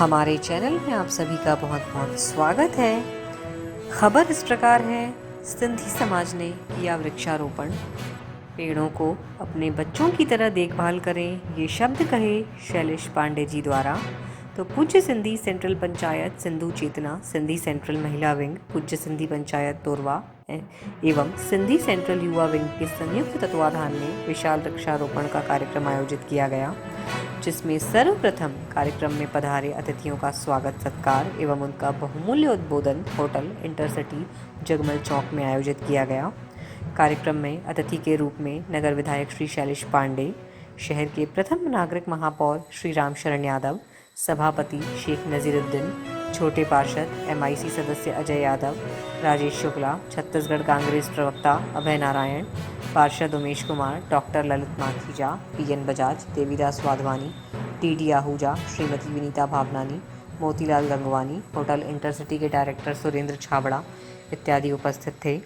हमारे चैनल में आप सभी का बहुत बहुत स्वागत है। खबर इस प्रकार है, सिंधी समाज ने किया वृक्षारोपण। पेड़ों को अपने बच्चों की तरह देखभाल करें, ये शब्द कहे शैलेश पांडे जी द्वारा। तो पूज्य सिंधी सेंट्रल पंचायत सिंधु चेतना, सिंधी सेंट्रल महिला विंग, पूज्य सिंधी पंचायत तोरवा एवं सिंधी सेंट्रल युवा विंग के संयुक्त तत्वाधान में विशाल वृक्षारोपण का कार्यक्रम आयोजित किया गया, जिसमें सर्वप्रथम कार्यक्रम में पधारे अतिथियों का स्वागत सत्कार एवं उनका बहुमूल्य उद्बोधन होटल इंटरसिटी जगमल चौक में आयोजित किया गया। कार्यक्रम में अतिथि के रूप में नगर विधायक श्री शैलेश पांडे, शहर के प्रथम नागरिक महापौर श्री रामशरण यादव, सभापति शेख नजीरुद्दीन, छोटे पार्षद MIC सदस्य अजय यादव, राजेश शुक्ला, छत्तीसगढ़ कांग्रेस प्रवक्ता अभय नारायण, पार्षद Umesh Kumar, doctor Lalit Makhija, PN Bajaj, Devidas Wadhwani, TD Ahuja, Shrimati Vinita Bhavnani, Motilal Gangwani, hotel intercity के डायरेक्टर सुरेंद्र छाबड़ा इत्यादि उपस्थित थे।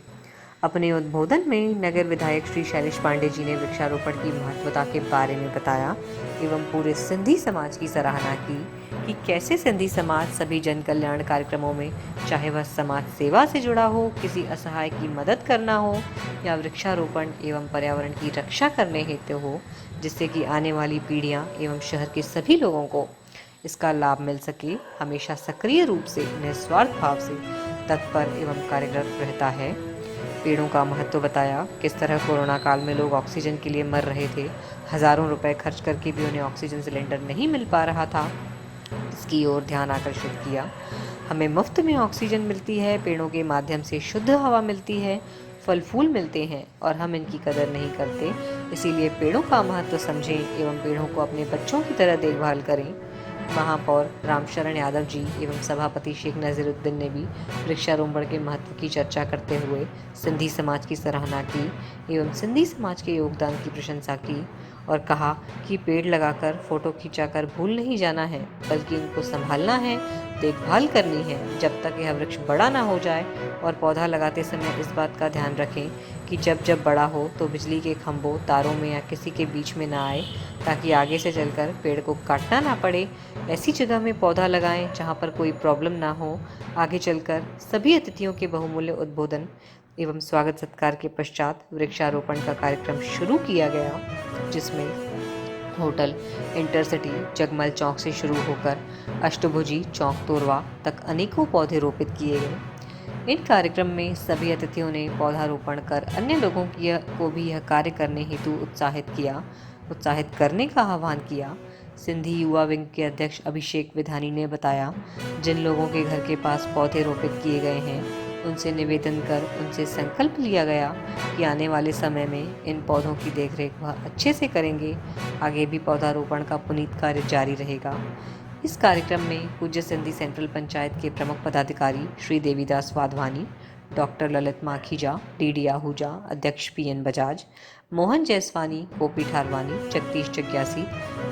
अपने उद्बोधन में नगर विधायक श्री शैलेश पांडे जी ने वृक्षारोपण की महत्वता के बारे में बताया एवं पूरे सिंधी समाज की सराहना की कि कैसे सिंधी समाज सभी जन कल्याण कार्यक्रमों में, चाहे वह समाज सेवा से जुड़ा हो, किसी असहाय की मदद करना हो या वृक्षारोपण एवं पर्यावरण की रक्षा करने हेतु हो, जिससे कि आने वाली पीढ़ियां एवं शहर के सभी लोगों को इसका लाभ मिल सके, हमेशा सक्रिय रूप से निस्वार्थ भाव से तत्पर एवं कार्यरत रहता है। पेड़ों का महत्व बताया, किस तरह कोरोना काल में लोग ऑक्सीजन के लिए मर रहे थे, हज़ारों रुपए खर्च करके भी उन्हें ऑक्सीजन सिलेंडर नहीं मिल पा रहा था, इसकी ओर ध्यान आकर्षित किया। हमें मुफ्त में ऑक्सीजन मिलती है, पेड़ों के माध्यम से शुद्ध हवा मिलती है, फल फूल मिलते हैं और हम इनकी कदर नहीं करते। इसीलिए पेड़ों का महत्व समझें एवं पेड़ों को अपने बच्चों की तरह देखभाल करें। महापौर रामशरण यादव जी एवं सभापति शेख नजीरुद्दीन ने भी वृक्षारोपण के महत्व की चर्चा करते हुए सिंधी समाज की सराहना की एवं सिंधी समाज के योगदान की प्रशंसा की और कहा कि पेड़ लगाकर फोटो खींचाकर भूल नहीं जाना है, बल्कि इनको संभालना है, देखभाल करनी है जब तक यह वृक्ष बड़ा ना हो जाए। और पौधा लगाते समय इस बात का ध्यान रखें कि जब बड़ा हो तो बिजली के खंभों, तारों में या किसी के बीच में ना आए, ताकि आगे से चलकर पेड़ को काटना ना पड़े। ऐसी जगह में पौधा लगाएं जहां पर कोई प्रॉब्लम ना हो। आगे चलकर सभी अतिथियों के बहुमूल्य उद्बोधन एवं स्वागत सत्कार के पश्चात वृक्षारोपण का कार्यक्रम शुरू किया गया, जिसमें होटल इंटरसिटी जगमल चौक से शुरू होकर अष्टभुजी चौक तोरवा तक अनेकों पौधे रोपित किए गए। इन कार्यक्रम में सभी अतिथियों ने पौधारोपण कर अन्य लोगों को भी यह कार्य करने हेतु उत्साहित करने का आह्वान किया। सिंधी युवा विंग के अध्यक्ष अभिषेक विधानी ने बताया, जिन लोगों के घर के पास पौधे रोपित किए गए हैं, उनसे निवेदन कर उनसे संकल्प लिया गया कि आने वाले समय में इन पौधों की देखरेख वह अच्छे से करेंगे। आगे भी पौधारोपण का पुनीत कार्य जारी रहेगा। इस कार्यक्रम में पूज्य सिंधी सेंट्रल पंचायत के प्रमुख पदाधिकारी श्री देवीदास वाधवानी, डॉक्टर ललित माखीजा, TD आहूजा, अध्यक्ष PN बजाज, मोहन जैसवानी, गोपी ठारवानी, जगदीश जग्यासी,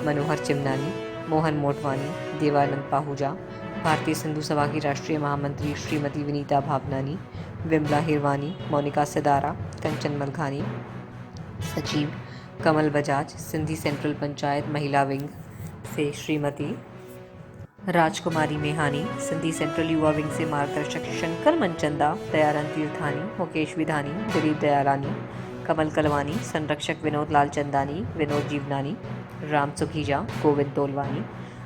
मनोहर चिमनानी, मोहन मोटवानी, देवानंद पाहूजा, भारतीय सिंधु सभा की राष्ट्रीय महामंत्री श्रीमती विनीता भावनानी, विमला हिरवानी, मोनिका सिदारा, कंचन मलघानी, सचिव कमल बजाज, सिंधी सेंट्रल पंचायत महिला विंग से श्रीमती राजकुमारी मेहानी, सिंधी सेंट्रल युवा विंग से मार्गदर्शक शंकर मनचंदा, दयानंद तीर्थानी, मुकेश विधानी, दिलीप दयारानी, कमल कलवानी, संरक्षक विनोद लाल चंदानी, विनोद जीवनानी, राम सुखीजा, गोविंद तोलवानी,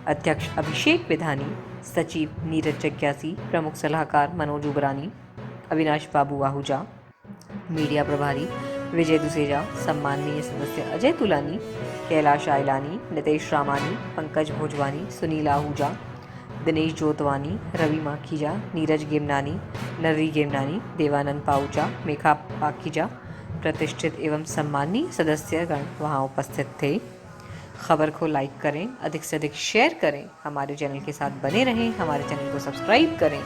अध्यक्ष अभिषेक विधानी, सचिव नीरज जग्यासी, प्रमुख सलाहकार मनोज उबरानी, अविनाश बाबू आहूजा, मीडिया प्रभारी विजय दुसेजा, सम्माननीय सदस्य अजय तुलानी, कैलाश आयलानी, नितेश रामानी, पंकज भोजवानी, सुनील आहूजा, दिनेश जोतवानी, रवि माखीजा, नीरज गेमनानी, नर्री गेमनानी, देवानंद पाऊजा, मेघा पाखीजा, प्रतिष्ठित एवं सम्माननीय सदस्यगण वहां उपस्थित थे। खबर को लाइक करें, अधिक से अधिक शेयर करें, हमारे चैनल के साथ बने रहें, हमारे चैनल को सब्सक्राइब करें।